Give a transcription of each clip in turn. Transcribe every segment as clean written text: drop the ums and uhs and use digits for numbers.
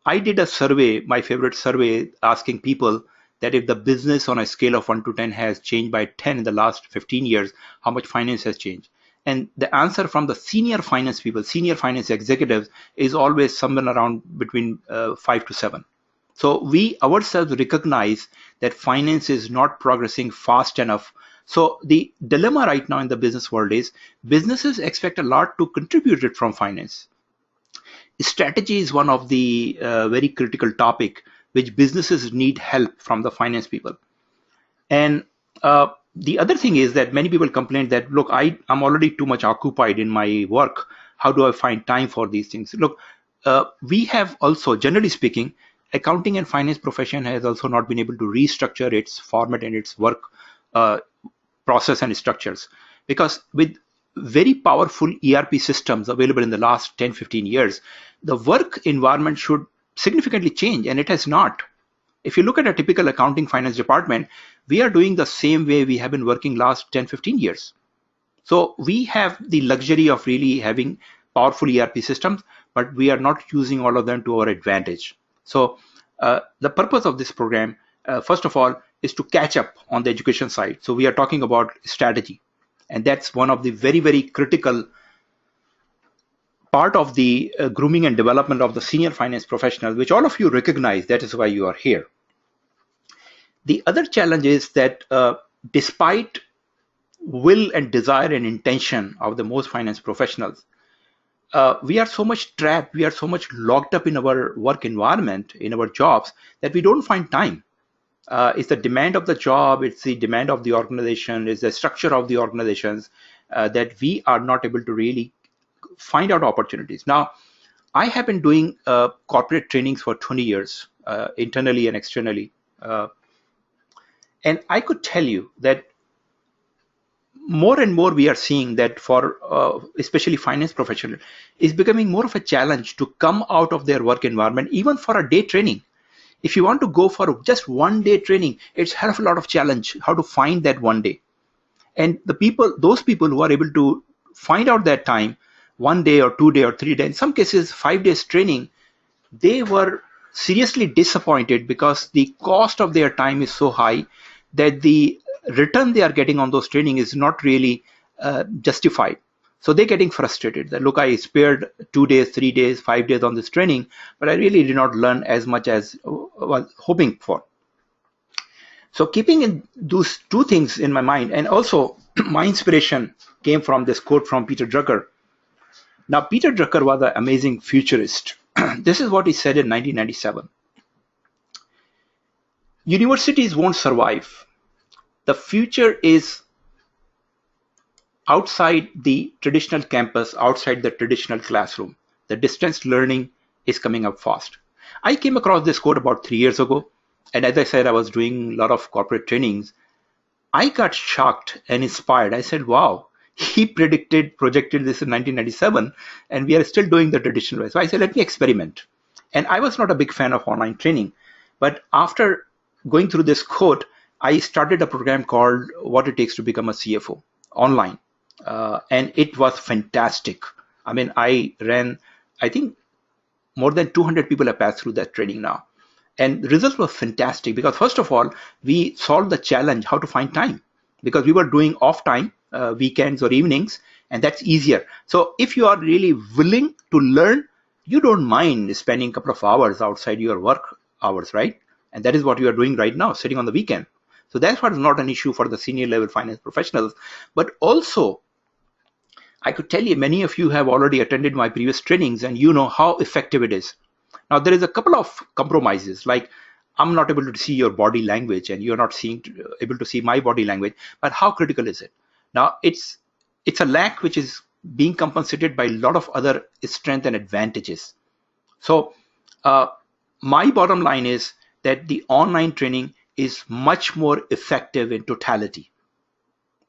I did a survey, my favorite survey, asking people that if the business on a scale of 1 to 10 has changed by 10 in the last 15 years, how much finance has changed? And the answer from the senior finance people, senior finance executives, is always somewhere around between 5 to 7. So we ourselves recognize that finance is not progressing fast enough. So the dilemma right now in the business world is businesses expect a lot to contribute it from finance. Strategy is one of the very critical topic which businesses need help from the finance people. And the other thing is that many people complain that, look, I'm already too much occupied in my work. How do I find time for these things? Look, we have also, generally speaking, accounting and finance profession has also not been able to restructure its format and its work uh, process and structures. Because with very powerful ERP systems available in the last 10, 15 years, the work environment should significantly change, and it has not. If you look at a typical accounting finance department, we are doing the same way we have been working last 10, 15 years. So we have the luxury of really having powerful ERP systems, but we are not using all of them to our advantage. So the purpose of this program, first of all, is to catch up on the education side. So we are talking about strategy. And that's one of the very, very critical part of the grooming and development of the senior finance professionals, which all of you recognize. That is why you are here. The other challenge is that despite will and desire and intention of the most finance professionals, we are so much trapped, we are so much locked up in our work environment, in our jobs, that we don't find time. It's the demand of the job, it's the demand of the organization, it's the structure of the organizations that we are not able to really find out opportunities. Now, I have been doing corporate trainings for 20 years, internally and externally. And I could tell you that more and more we are seeing that for especially finance professionals, is becoming more of a challenge to come out of their work environment, even for a day training. If you want to go for just one day training, it's a hell of a lot of challenge how to find that one day. And those people who are able to find out that time, 1 day or 2 day or 3 days, in some cases 5 days training, they were seriously disappointed because the cost of their time is so high that the return they are getting on those training is not really justified. So they're getting frustrated that, look, I spared 2 days, 3 days, 5 days on this training, but I really did not learn as much as I was hoping for. So keeping in those two things in my mind, and also my inspiration came from this quote from Peter Drucker. Now, Peter Drucker was an amazing futurist. This is what he said in 1997. Universities won't survive. The future is outside the traditional campus, outside the traditional classroom. The distance learning is coming up fast. I came across this quote about 3 years ago. And as I said, I was doing a lot of corporate trainings. I got shocked and inspired. I said, wow, he projected this in 1997, and we are still doing the traditional way. So I said, let me experiment. And I was not a big fan of online training. But after going through this quote, I started a program called What It Takes to Become a CFO online. And it was fantastic. I mean, I think more than 200 people have passed through that training now. And the results were fantastic because, first of all, we solved the challenge how to find time, because we were doing off time, weekends or evenings, and that's easier. So if you are really willing to learn, you don't mind spending a couple of hours outside your work hours, right? And that is what you are doing right now, sitting on the weekend. So that's what is not an issue for the senior level finance professionals. But also, I could tell you, many of you have already attended my previous trainings and you know how effective it is. Now, there is a couple of compromises, like I'm not able to see your body language and you're not able to see my body language, but how critical is it? Now, it's a lack which is being compensated by a lot of other strengths and advantages. So my bottom line is that the online training is much more effective in totality.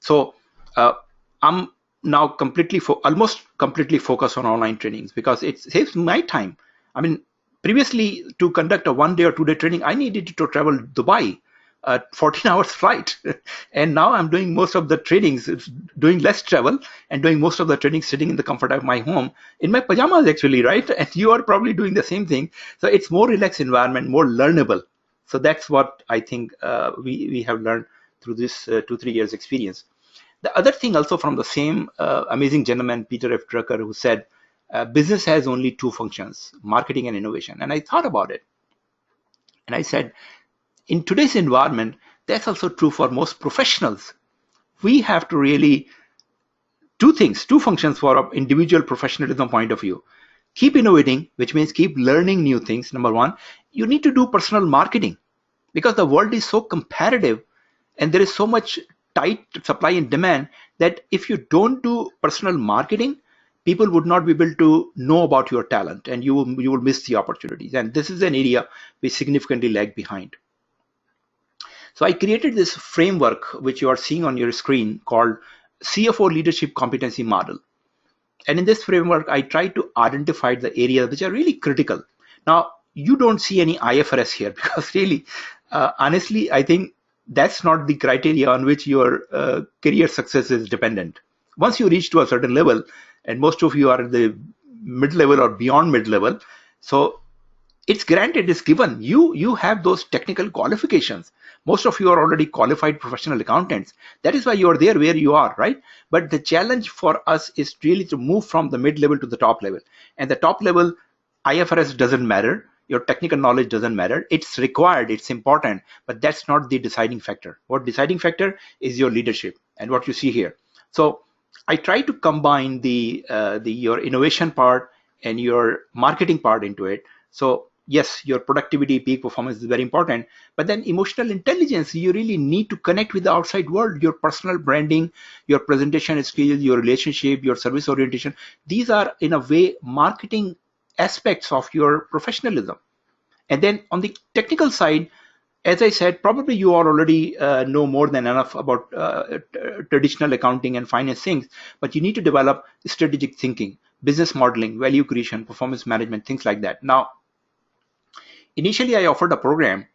So I'm now almost completely focused on online trainings because it saves my time. I mean, previously, to conduct a 1 day or 2 day training, I needed to travel to Dubai a 14 hours flight. And now I'm doing most of the trainings, doing less travel and doing most of the training sitting in the comfort of my home in my pajamas actually, right? And you are probably doing the same thing. So it's more relaxed environment, more learnable. So that's what I think we have learned through this 2-3 years experience. The other thing also from the same amazing gentleman, Peter F. Drucker, who said, business has only two functions, marketing and innovation. And I thought about it. And I said, in today's environment, that's also true for most professionals. We have to really two things, two functions for an individual professionalism point of view. Keep innovating, which means keep learning new things. Number one, you need to do personal marketing because the world is so competitive and there is so much tight supply and demand that if you don't do personal marketing, people would not be able to know about your talent and you will miss the opportunities. And this is an area we significantly lag behind. So I created this framework, which you are seeing on your screen, called CFO Leadership Competency Model. And in this framework, I try to identify the areas which are really critical. Now, you don't see any IFRS here because really, honestly, I think that's not the criteria on which your career success is dependent. Once you reach to a certain level, and most of you are at the mid-level or beyond mid-level, so it's granted, it's given. You have those technical qualifications. Most of you are already qualified professional accountants. That is why you are there where you are, right? But the challenge for us is really to move from the mid-level to the top level. And the top level, IFRS doesn't matter. Your technical knowledge doesn't matter. It's required, it's important, but that's not the deciding factor. What deciding factor is your leadership and what you see here. So I try to combine your innovation part and your marketing part into it. So yes, your productivity, peak performance is very important, but then emotional intelligence, you really need to connect with the outside world, your personal branding, your presentation skills, your relationship, your service orientation. These are in a way marketing aspects of your professionalism. And then on the technical side, as I said, probably you all already know more than enough about traditional accounting and finance things, but you need to develop strategic thinking, business modeling, value creation, performance management, things like that. Now, initially I offered a program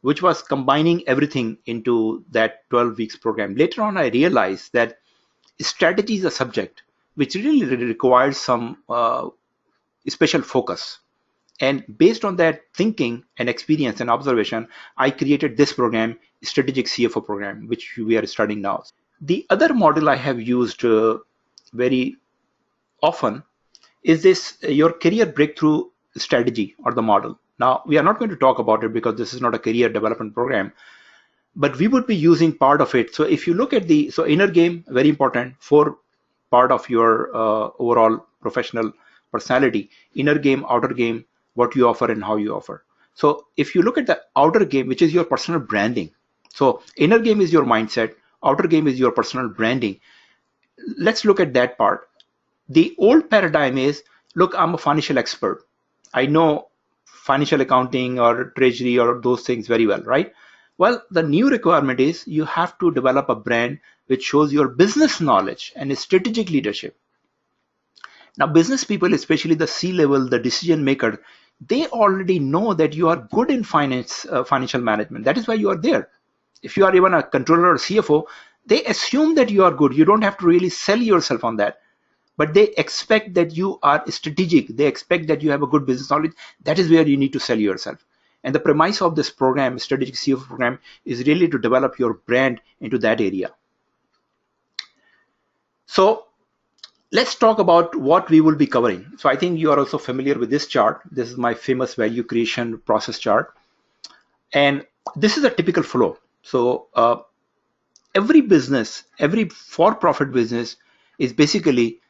which was combining everything into that 12 weeks program. Later on, I realized that strategy is a subject which really requires some special focus. And based on that thinking and experience and observation, I created this program, Strategic CFO program, which we are studying now. The other model I have used very often is this, your career breakthrough strategy or the model. Now, we are not going to talk about it because this is not a career development program, but we would be using part of it. So if you look at so inner game, very important for part of your overall professional personality, inner game, outer game, what you offer and how you offer. So if you look at the outer game, which is your personal branding. So inner game is your mindset, outer game is your personal branding. Let's look at that part. The old paradigm is, look, I'm a financial expert. I know financial accounting or treasury or those things very well, right? Well, the new requirement is you have to develop a brand which shows your business knowledge and strategic leadership. Now, business people, especially the C-level, the decision maker, they already know that you are good in financial management. That is why you are there. If you are even a controller or CFO, they assume that you are good. You don't have to really sell yourself on that. But they expect that you are strategic. They expect that you have a good business knowledge. That is where you need to sell yourself. And the premise of this program, Strategic CFO program, is really to develop your brand into that area. So let's talk about what we will be covering. So I think you are also familiar with this chart. This is my famous value creation process chart. And this is a typical flow. So every business, every for-profit business is basically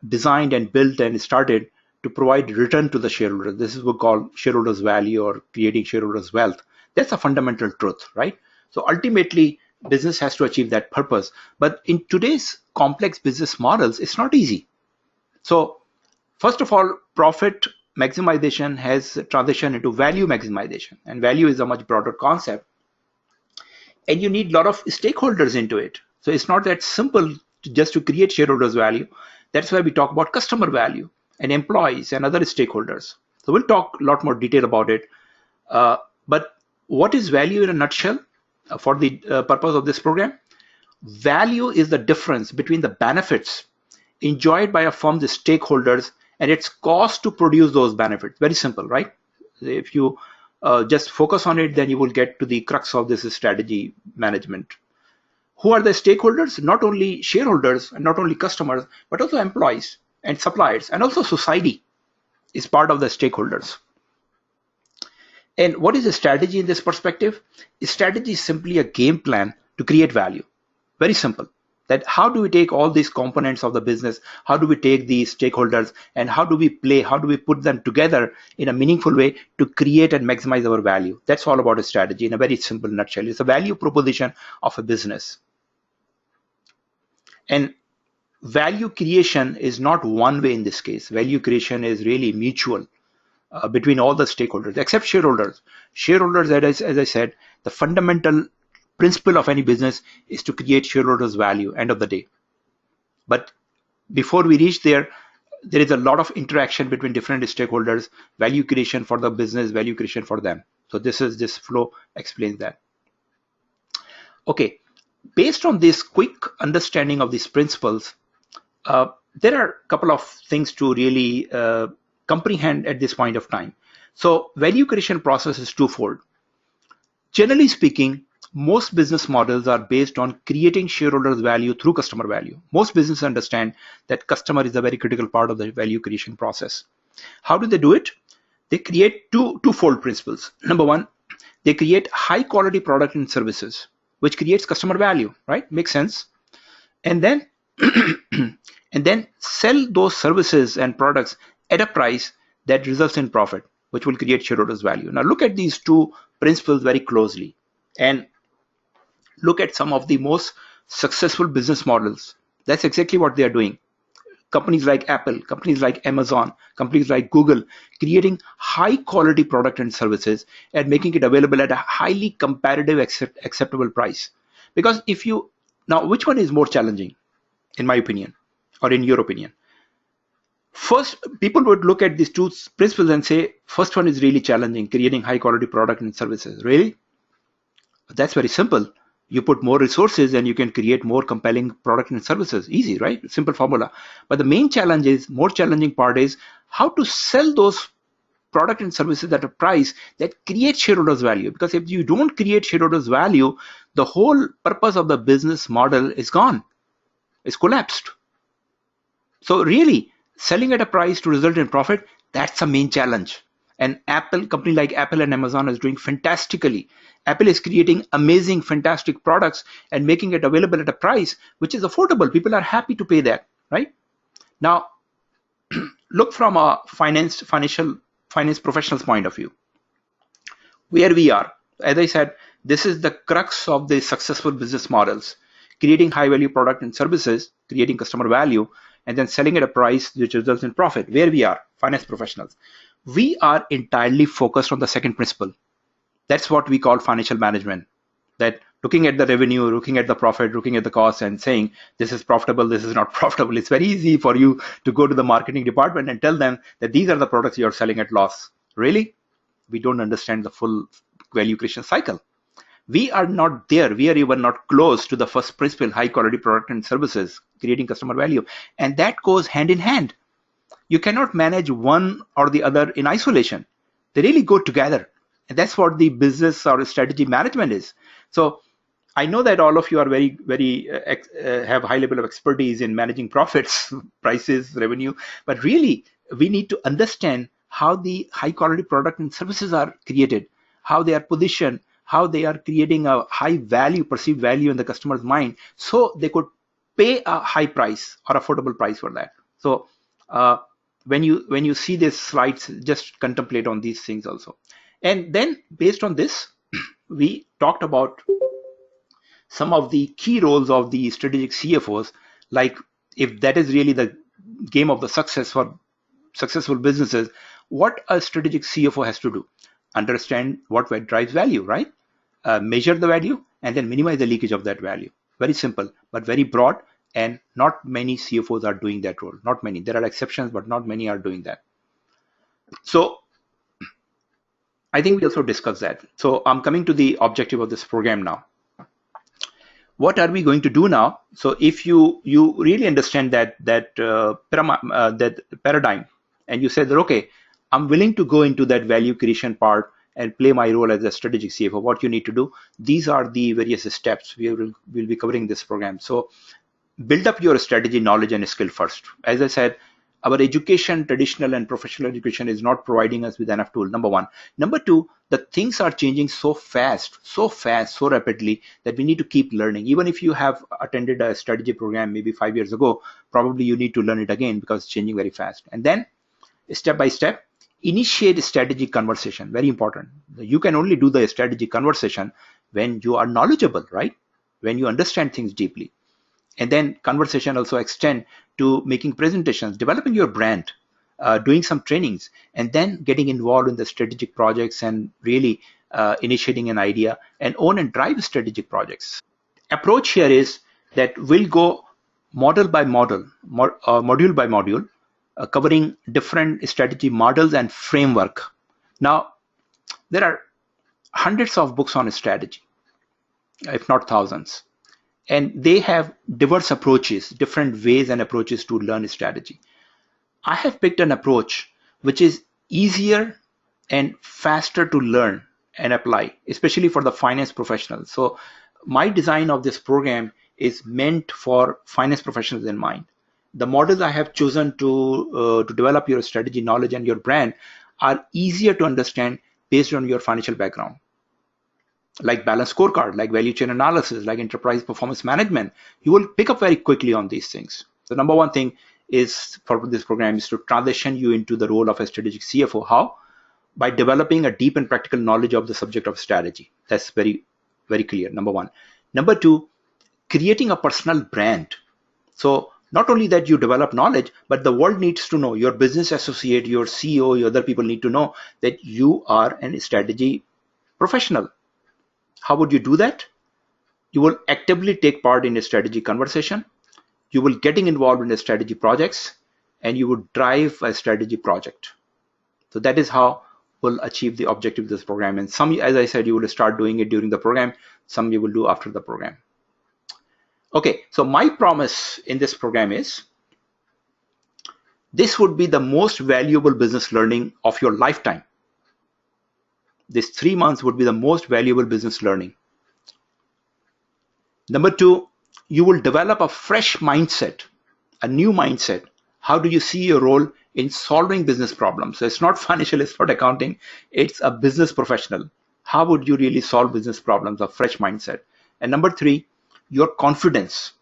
designed and built and started to provide return to the shareholder. This is what we call shareholders value or creating shareholders wealth. That's a fundamental truth, right? So ultimately, business has to achieve that purpose. But in today's complex business models, it's not easy. So first of all, profit maximization has transitioned into value maximization. And value is a much broader concept. And you need a lot of stakeholders into it. So it's not that simple just to create shareholders value. That's why we talk about customer value and employees and other stakeholders. So we'll talk a lot more detail about it. But what is value in a nutshell? for the purpose of this program. Value is the difference between the benefits enjoyed by a firm's stakeholders and its cost to produce those benefits. Very simple, right? If you just focus on it, then you will get to the crux of this strategy management. Who are the stakeholders? Not only shareholders and not only customers, but also employees and suppliers, and also society is part of the stakeholders. And what is a strategy in this perspective? A strategy is simply a game plan to create value. Very simple. That how do we take all these components of the business, how do we take these stakeholders, and how do we put them together in a meaningful way to create and maximize our value? That's all about a strategy in a very simple nutshell. It's a value proposition of a business. And value creation is not one way in this case. Value creation is really mutual between all the stakeholders, except shareholders. Shareholders, as I said, the fundamental principle of any business is to create shareholders value, end of the day. But before we reach there is a lot of interaction between different stakeholders, value creation for the business, value creation for them. So this flow explains that. Okay, based on this quick understanding of these principles, there are a couple of things to really comprehend at this point of time. So value creation process is twofold. Generally speaking, most business models are based on creating shareholders value through customer value. Most businesses understand that customer is a very critical part of the value creation process. How do they do it? They create twofold principles. Number one, they create high quality product and services, which creates customer value, right? Makes sense. And then and then sell those services and products at a price that results in profit, which will create shareholders value. Now look at these two principles very closely and look at some of the most successful business models. That's exactly what they are doing. Companies like Apple, companies like Amazon, companies like Google, creating high quality product and services and making it available at a highly competitive, acceptable price. Because now which one is more challenging, in my opinion, or in your opinion? First, people would look at these two principles and say, first one is really challenging, creating high quality product and services. Really? That's very simple. You put more resources and you can create more compelling product and services. Easy, right? Simple formula. But the main challenge is, more challenging part is how to sell those product and services at a price that creates shareholders value. Because if you don't create shareholders value, the whole purpose of the business model is gone. It's collapsed. So really, selling at a price to result in profit, that's a main challenge. And company like Apple and Amazon is doing fantastically. Apple is creating amazing, fantastic products and making it available at a price which is affordable. People are happy to pay that, right? Now, look from a finance professional's point of view. Where we are, as I said, this is the crux of the successful business models. Creating high value product and services, creating customer value, and then selling at a price which results in profit. Where we are, finance professionals, we are entirely focused on the second principle. That's what we call financial management. That looking at the revenue, looking at the profit, looking at the cost and saying, this is profitable, this is not profitable. It's very easy for you to go to the marketing department and tell them that these are the products you're selling at loss. Really? We don't understand the full value creation cycle. We are not there. We are even not close to the first principle, high quality product and services, creating customer value. And that goes hand in hand. You cannot manage one or the other in isolation. They really go together. And that's what the business or strategy management is. So I know that all of you are have high level of expertise in managing profits, prices, revenue, but really we need to understand how the high quality product and services are created, how they are positioned, how they are creating a high value, perceived value in the customer's mind, so they could pay a high price or affordable price for that. So when you see these slides, just contemplate on these things also. And then based on this, we talked about some of the key roles of the strategic CFOs, like if that is really the game of the success for successful businesses, what a strategic CFO has to do. Understand what drives value, right? Measure the value and then minimize the leakage of that value. Very simple, but very broad, and not many CFOs are doing that role. Not many. There are exceptions, but not many are doing that. So I think we also discussed that. So I'm coming to the objective of this program now. What are we going to do now? So if you really understand that paradigm, and you said that, okay, I'm willing to go into that value creation part and play my role as a strategic CFO, what you need to do, these are the various steps we'll be covering this program. So build up your strategy, knowledge, and skill first. As I said, our education, traditional and professional education, is not providing us with enough tool, number one. Number two, the things are changing so fast, so rapidly, that we need to keep learning. Even if you have attended a strategy program maybe 5 years ago, probably you need to learn it again because it's changing very fast. And then step by step, initiate a strategy conversation. Very important. You can only do the strategy conversation when you are knowledgeable, right? When you understand things deeply. And then conversation also extend to making presentations, developing your brand, doing some trainings, and then getting involved in the strategic projects and really initiating an idea and own and drive strategic projects. Approach here is that we'll go model by model, module by module, covering different strategy models and framework. Now, there are hundreds of books on strategy, if not thousands. And they have diverse approaches, different ways and approaches to learn strategy. I have picked an approach which is easier and faster to learn and apply, especially for the finance professionals. So my design of this program is meant for finance professionals in mind. The models I have chosen to develop your strategy, knowledge, and your brand are easier to understand based on your financial background, like balance scorecard, like value chain analysis, like enterprise performance management. You will pick up very quickly on these things. The number one thing is for this program is to transition you into the role of a strategic CFO. How? By developing a deep and practical knowledge of the subject of strategy. That's very, very clear, number one. Number two, creating a personal brand. So not only that you develop knowledge, but the world needs to know, your business associate, your CEO, your other people need to know that you are a strategy professional. How would you do that? You will actively take part in a strategy conversation. You will getting involved in the strategy projects, and you would drive a strategy project. So that is how we'll achieve the objective of this program. And some, as I said, you will start doing it during the program. Some you will do after the program. Okay, so my promise in this program is this would be the most valuable business learning of your lifetime. This 3 months would be the most valuable business learning. Number two, you will develop a fresh mindset, a new mindset. How do you see your role in solving business problems? So it's not financial, it's not accounting, it's a business professional. How would you really solve business problems? A fresh mindset. And number three, your confidence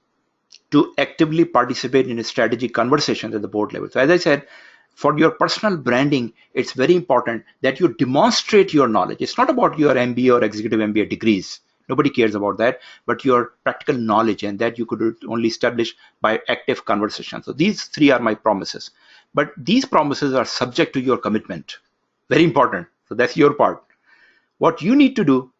to actively participate in a strategic conversation at the board level. So as I said, for your personal branding, it's very important that you demonstrate your knowledge. It's not about your MBA or executive MBA degrees. Nobody cares about that, but your practical knowledge, and that you could only establish by active conversation. So these three are my promises. But these promises are subject to your commitment. Very important. So that's your part. What you need to do,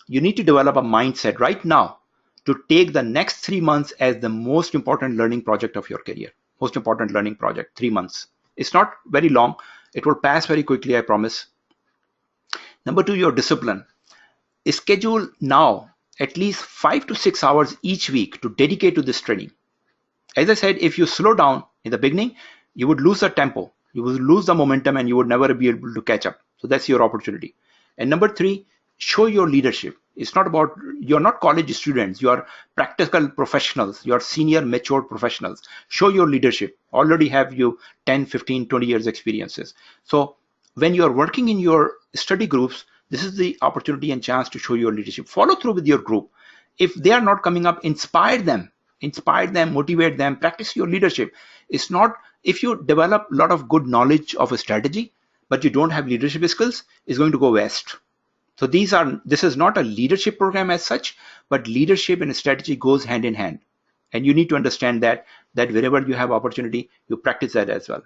you need to develop a mindset right now to take the next 3 months as the most important learning project of your career. Most important learning project, 3 months. It's not very long. It will pass very quickly, I promise. Number two, your discipline. Schedule now at least 5 to 6 hours each week to dedicate to this training. As I said, if you slow down in the beginning, you would lose the tempo, you would lose the momentum, and you would never be able to catch up. So that's your opportunity. And number three, show your leadership. It's not about, you're not college students, you are practical professionals, you are senior mature professionals. Show your leadership. Already have you 10, 15, 20 years experiences. So when you are working in your study groups, this is the opportunity and chance to show your leadership. Follow through with your group. If they are not coming up, inspire them, motivate them, practice your leadership. It's not, if you develop a lot of good knowledge of a strategy, but you don't have leadership skills, it's going to go west. So this is not a leadership program as such, but leadership and strategy goes hand in hand. And you need to understand that wherever you have opportunity, you practice that as well.